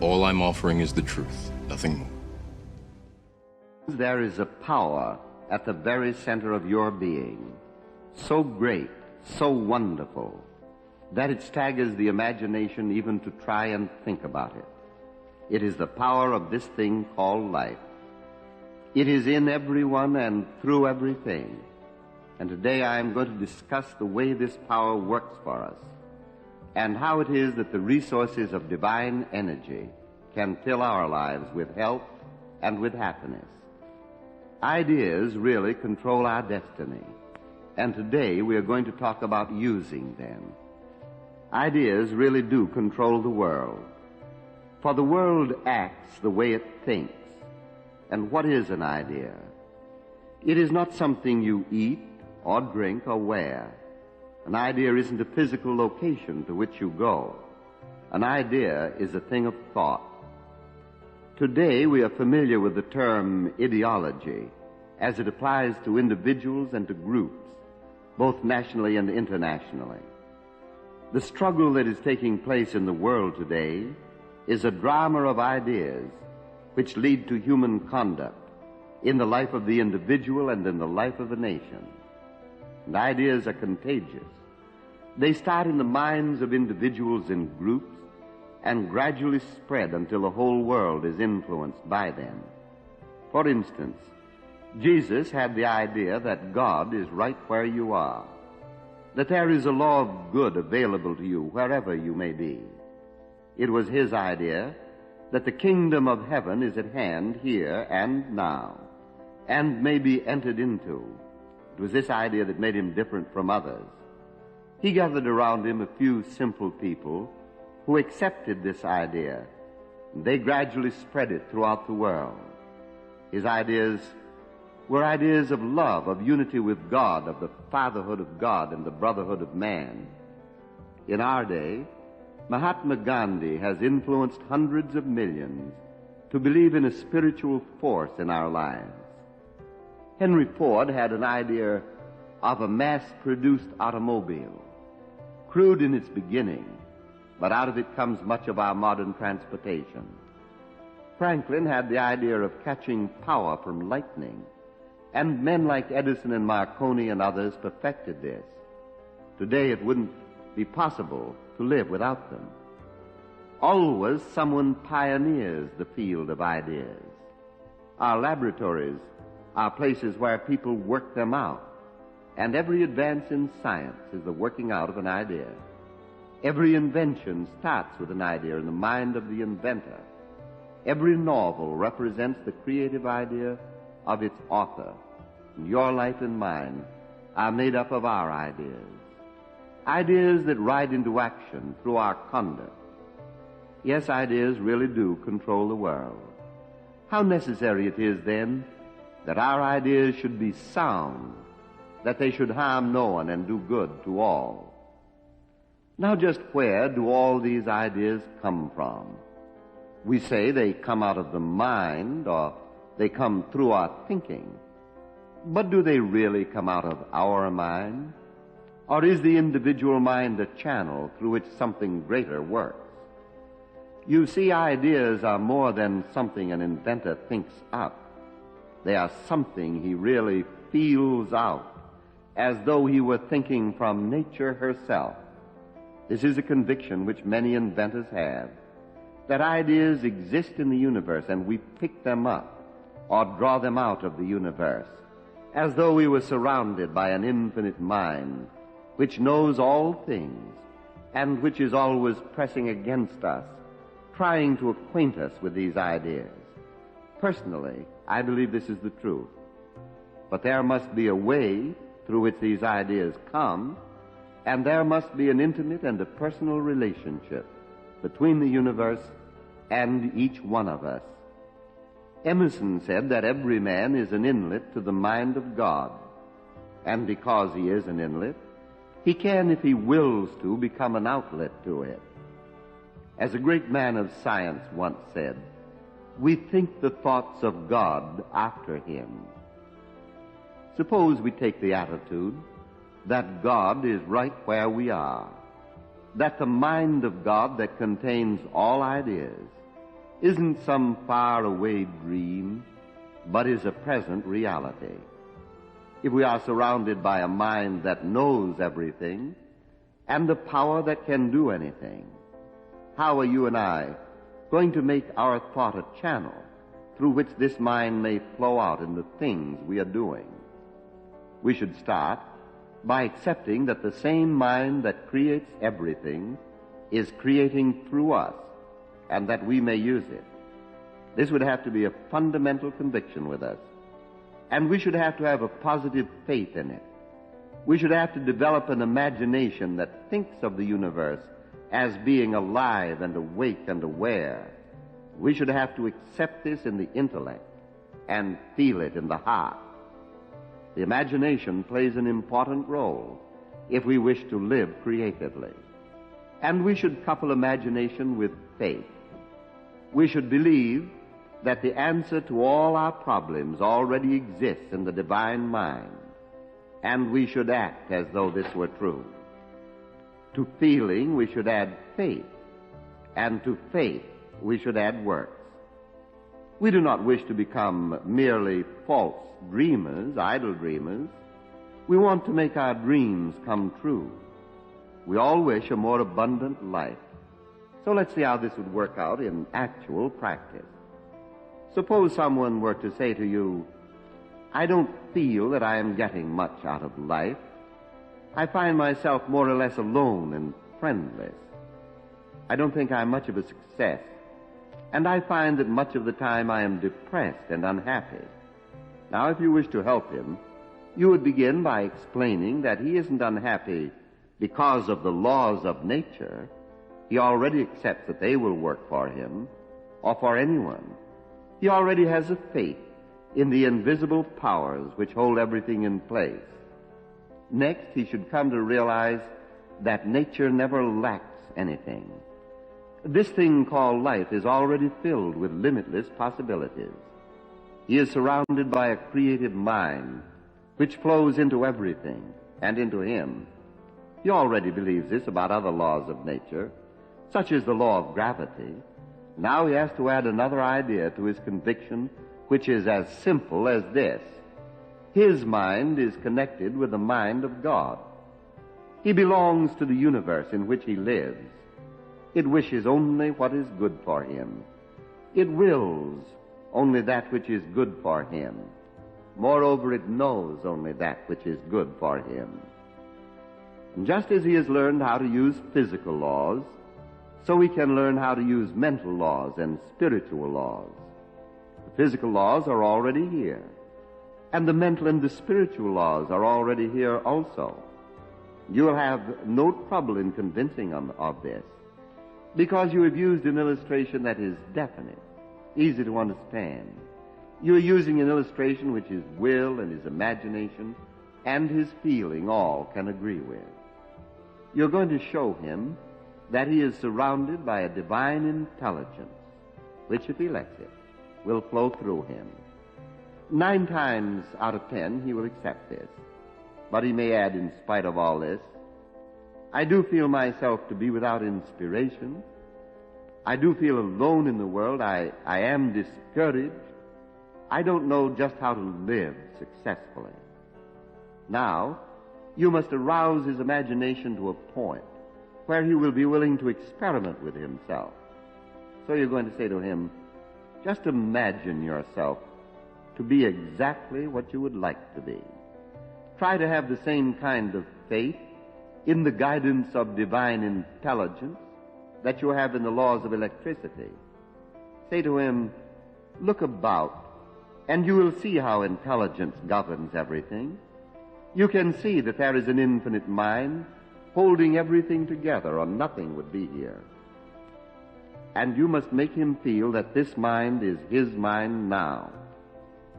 All I'm offering is the truth, nothing more. There is a power at the very center of your being, so great, so wonderful, that it staggers the imagination even to try and think about it. It is the power of this thing called life. It is in everyone and through everything. And today I am going to discuss the way this power works for us and how it is that the resources of divine energy can fill our lives with health and with happiness. Ideas really control our destiny, and today we are going to talk about using them. Ideas really do control the world, for the world acts the way it thinks. And what is an idea? It is not something you eat or drink or wear. An idea isn't a physical location to which you go. An idea is a thing of thought. Today we are familiar with the term ideology as it applies to individuals and to groups, both nationally and internationally. The struggle that is taking place in the world today is a drama of ideas which lead to human conduct in the life of the individual and in the life of a nation. And ideas are contagious. They start in the minds of individuals and groups and gradually spread until the whole world is influenced by them. For instance, Jesus had the idea that God is right where you are, that there is a law of good available to you wherever you may be. It was his idea that the kingdom of heaven is at hand here and now, and may be entered into. It was this idea that made him different from others. He gathered around him a few simple people who accepted this idea, and they gradually spread it throughout the world. His ideas were ideas of love, of unity with God, of the fatherhood of God and the brotherhood of man. In our day, Mahatma Gandhi has influenced hundreds of millions to believe in a spiritual force in our lives. Henry Ford had an idea of a mass-produced automobile, crude in its beginning, but out of it comes much of our modern transportation. Franklin had the idea of catching power from lightning, and men like Edison and Marconi and others perfected this. Today it wouldn't be possible to live without them. Always someone pioneers the field of ideas. Our laboratories are places where people work them out, and every advance in science is the working out of an idea. Every invention starts with an idea in the mind of the inventor. Every novel represents the creative idea of its author. And your life and mine are made up of our ideas. Ideas that ride into action through our conduct. Yes, ideas really do control the world. How necessary it is, then, that our ideas should be sound, that they should harm no one and do good to all. Now, just where do all these ideas come from? We say they come out of the mind, or they come through our thinking. But do they really come out of our mind? Or is the individual mind a channel through which something greater works? You see, ideas are more than something an inventor thinks up. They are something he really feels out, as though he were thinking from nature herself. This is a conviction which many inventors have, that ideas exist in the universe and we pick them up or draw them out of the universe, as though we were surrounded by an infinite mind which knows all things and which is always pressing against us, trying to acquaint us with these ideas. Personally, I believe this is the truth. But there must be a way through which these ideas come, and there must be an intimate and a personal relationship between the universe and each one of us. Emerson said that every man is an inlet to the mind of God, and because he is an inlet, he can, if he wills to, become an outlet to it. As a great man of science once said, we think the thoughts of God after him. Suppose we take the attitude that God is right where we are, that the mind of God that contains all ideas isn't some far-away dream, but is a present reality. If we are surrounded by a mind that knows everything and a power that can do anything, how are you and I going to make our thought a channel through which this mind may flow out in the things we are doing? We should start by accepting that the same mind that creates everything is creating through us, and that we may use it. This would have to be a fundamental conviction with us, and we should have to have a positive faith in it. We should have to develop an imagination that thinks of the universe as being alive and awake and aware. We should have to accept this in the intellect and feel it in the heart. The imagination plays an important role if we wish to live creatively. And we should couple imagination with faith. We should believe that the answer to all our problems already exists in the divine mind, and we should act as though this were true. To feeling we should add faith, and to faith we should add works. We do not wish to become merely false dreamers, idle dreamers. We want to make our dreams come true. We all wish a more abundant life. So let's see how this would work out in actual practice. Suppose someone were to say to you, I don't feel that I am getting much out of life. I find myself more or less alone and friendless. I don't think I'm much of a success, and I find that much of the time I am depressed and unhappy. Now, if you wish to help him, you would begin by explaining that he isn't unhappy because of the laws of nature. He already accepts that they will work for him or for anyone. He already has a faith in the invisible powers which hold everything in place. Next, he should come to realize that nature never lacks anything. This thing called life is already filled with limitless possibilities. He is surrounded by a creative mind which flows into everything and into him. He already believes this about other laws of nature, such as the law of gravity. Now he has to add another idea to his conviction, which is as simple as this. His mind is connected with the mind of God. He belongs to the universe in which he lives. It wishes only what is good for him. It wills only that which is good for him. Moreover, it knows only that which is good for him. And just as he has learned how to use physical laws, so he can learn how to use mental laws and spiritual laws. The physical laws are already here, and the mental and the spiritual laws are already here also. You will have no trouble in convincing him of this, because you have used an illustration that is definite, easy to understand. You are using an illustration which his will and his imagination and his feeling all can agree with. You're going to show him that he is surrounded by a divine intelligence, which, if he lets it, will flow through him. 9 times out of 10, he will accept this. But he may add, in spite of all this, I do feel myself to be without inspiration. I do feel alone in the world. I am discouraged. I don't know just how to live successfully. Now, you must arouse his imagination to a point where he will be willing to experiment with himself. So you're going to say to him, just imagine yourself to be exactly what you would like to be. Try to have the same kind of faith in the guidance of divine intelligence that you have in the laws of electricity. Say to him, look about, and you will see how intelligence governs everything. You can see that there is an infinite mind holding everything together, or nothing would be here. And you must make him feel that this mind is his mind now.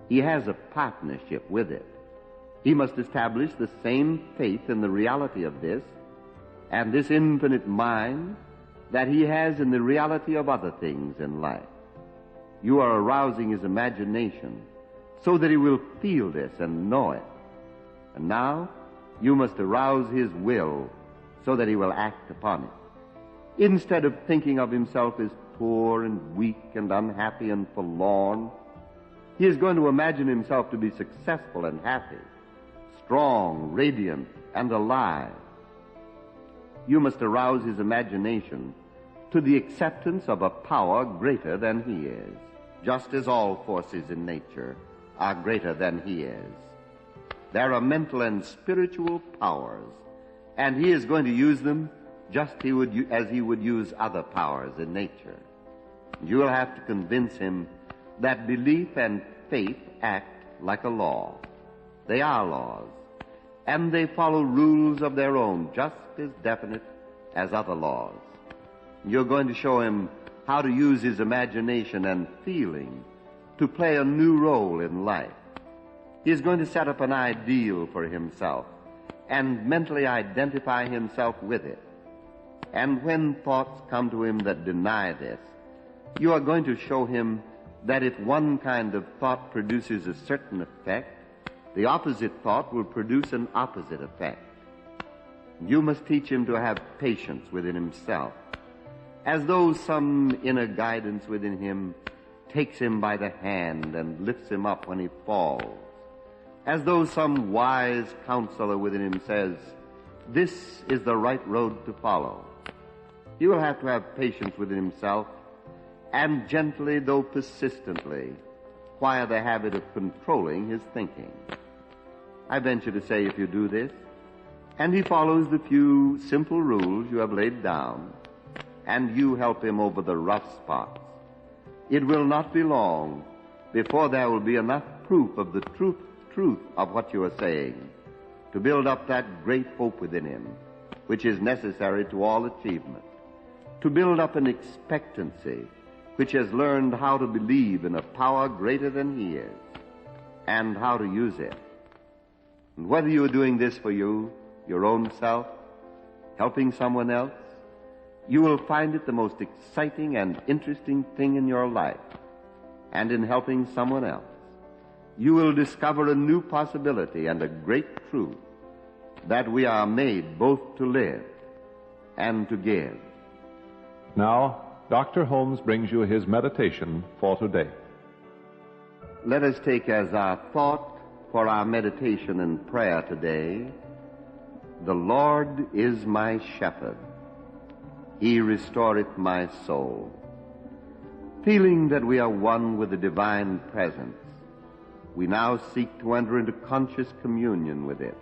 He has a partnership with it. He must establish the same faith in the reality of this and this infinite mind that he has in the reality of other things in life. You are arousing his imagination so that he will feel this and know it. And now you must arouse his will so that he will act upon it. Instead of thinking of himself as poor and weak and unhappy and forlorn, he is going to imagine himself to be successful and happy, strong, radiant, and alive. You must arouse his imagination to the acceptance of a power greater than he is, just as all forces in nature are greater than he is. There are mental and spiritual powers, and he is going to use them just as he would use other powers in nature. You will have to convince him that belief and faith act like a law. They are laws, and they follow rules of their own, just as definite as other laws. You're going to show him how to use his imagination and feeling to play a new role in life. He is going to set up an ideal for himself and mentally identify himself with it. And when thoughts come to him that deny this, you are going to show him that if one kind of thought produces a certain effect, the opposite thought will produce an opposite effect. You must teach him to have patience within himself, as though some inner guidance within him takes him by the hand and lifts him up when he falls, as though some wise counselor within him says, "This is the right road to follow." He will have to have patience within himself and gently, though persistently, acquire the habit of controlling his thinking. I venture to say if you do this, and he follows the few simple rules you have laid down, and you help him over the rough spots, it will not be long before there will be enough proof of the truth of what you are saying to build up that great hope within him, which is necessary to all achievement, to build up an expectancy which has learned how to believe in a power greater than he is and how to use it. And whether you are doing this for you, your own self, helping someone else, you will find it the most exciting and interesting thing in your life. And in helping someone else, you will discover a new possibility and a great truth, that we are made both to live and to give. Now, Dr. Holmes brings you his meditation for today. Let us take as our thought for our meditation and prayer today, "The Lord is my shepherd. He restoreth my soul." Feeling that we are one with the divine presence, we now seek to enter into conscious communion with it.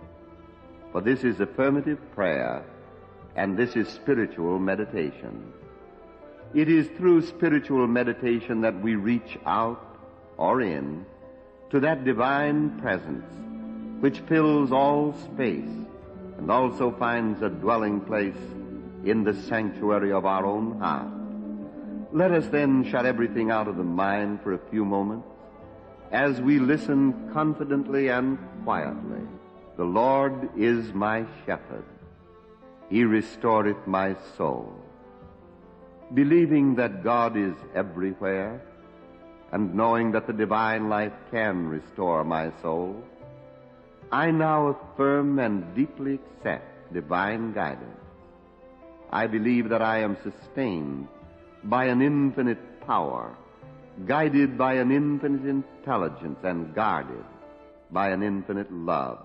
For this is affirmative prayer, and this is spiritual meditation. It is through spiritual meditation that we reach out or in to that divine presence which fills all space and also finds a dwelling place in the sanctuary of our own heart. Let us then shut everything out of the mind for a few moments as we listen confidently and quietly. "The Lord is my shepherd. He restoreth my soul." Believing that God is everywhere and knowing that the divine life can restore my soul, I now affirm and deeply accept divine guidance. I believe that I am sustained by an infinite power, guided by an infinite intelligence, and guarded by an infinite love.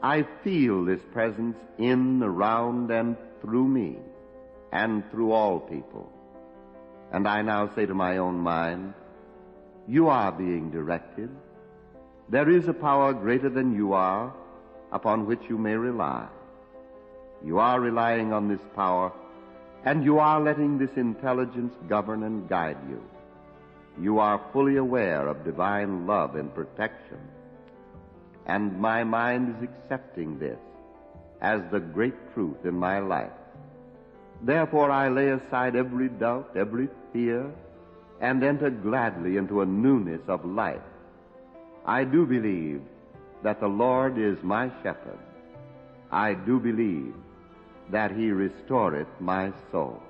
I feel this presence in, around, and through me, and through all people. And I now say to my own mind, "You are being directed. There is a power greater than you are upon which you may rely. You are relying on this power, and you are letting this intelligence govern and guide you. You are fully aware of divine love and protection, and my mind is accepting this as the great truth in my life. Therefore I lay aside every doubt, every fear, and enter gladly into a newness of life. I do believe that the Lord is my shepherd. I do believe that he restoreth my soul."